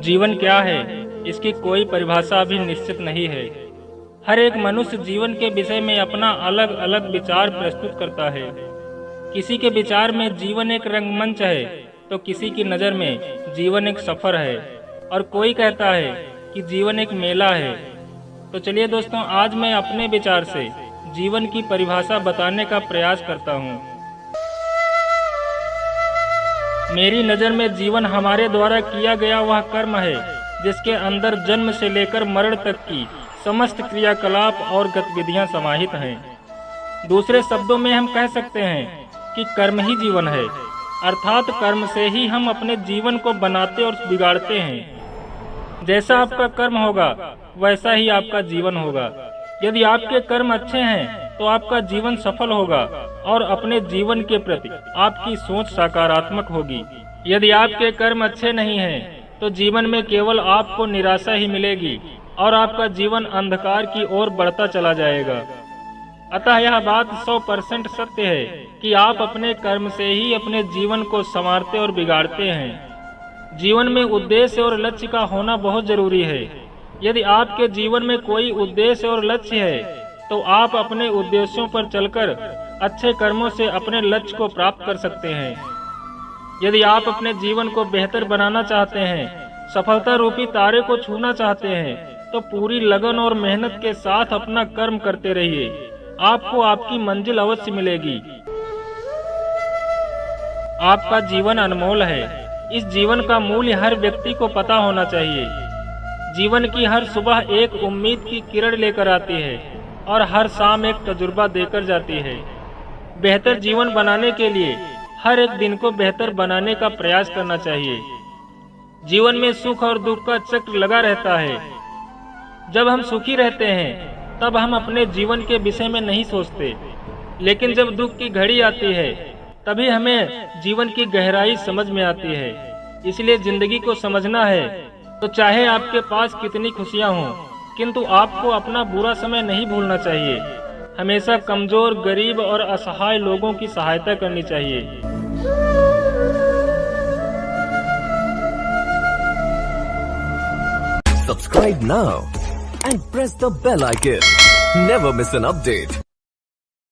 जीवन क्या है, इसकी कोई परिभाषा अभी निश्चित नहीं है। हर एक मनुष्य जीवन के विषय में अपना अलग अलग विचार प्रस्तुत करता है। किसी के विचार में जीवन एक रंगमंच है, तो किसी की नज़र में जीवन एक सफ़र है, और कोई कहता है कि जीवन एक मेला है। तो चलिए दोस्तों, आज मैं अपने विचार से जीवन की परिभाषा बताने का प्रयास करता हूँ। मेरी नज़र में जीवन हमारे द्वारा किया गया वह कर्म है जिसके अंदर जन्म से लेकर मरण तक की समस्त क्रियाकलाप और गतिविधियां समाहित हैं। दूसरे शब्दों में हम कह सकते हैं कि कर्म ही जीवन है, अर्थात कर्म से ही हम अपने जीवन को बनाते और बिगाड़ते हैं। जैसा आपका कर्म होगा वैसा ही आपका जीवन होगा। यदि आपके कर्म अच्छे हैं तो आपका जीवन सफल होगा और अपने जीवन के प्रति आपकी सोच सकारात्मक होगी। यदि आपके कर्म अच्छे नहीं हैं तो जीवन में केवल आपको निराशा ही मिलेगी और आपका जीवन अंधकार की ओर बढ़ता चला जाएगा। अतः यह बात 100% सत्य है कि आप अपने कर्म से ही अपने जीवन को संवारते और बिगाड़ते हैं। जीवन में उद्देश्य और लक्ष्य का होना बहुत जरूरी है। यदि आपके जीवन में कोई उद्देश्य और लक्ष्य है तो आप अपने उद्देश्यों पर चलकर अच्छे कर्मों से अपने लक्ष्य को प्राप्त कर सकते हैं। यदि आप अपने जीवन को बेहतर बनाना चाहते हैं, सफलता रूपी तारे को छूना चाहते हैं, तो पूरी लगन और मेहनत के साथ अपना कर्म करते रहिए। आपको आपकी मंजिल अवश्य मिलेगी। आपका जीवन अनमोल है। इस जीवन का मूल्य हर व्यक्ति को पता होना चाहिए। जीवन की हर सुबह एक उम्मीद की किरण लेकर आती है और हर शाम एक तजुर्बा देकर जाती है। बेहतर जीवन बनाने के लिए हर एक दिन को बेहतर बनाने का प्रयास करना चाहिए। जीवन में सुख और दुख का चक्र लगा रहता है। जब हम सुखी रहते हैं तब हम अपने जीवन के विषय में नहीं सोचते, लेकिन जब दुख की घड़ी आती है तभी हमें जीवन की गहराई समझ में आती है। इसलिए जिंदगी को समझना है तो चाहे आपके पास कितनी खुशियां हों, किंतु आपको अपना बुरा समय नहीं भूलना चाहिए। हमेशा कमजोर, गरीब और असहाय लोगों की सहायता करनी चाहिए। Subscribe now and press the bell icon. Never miss an update.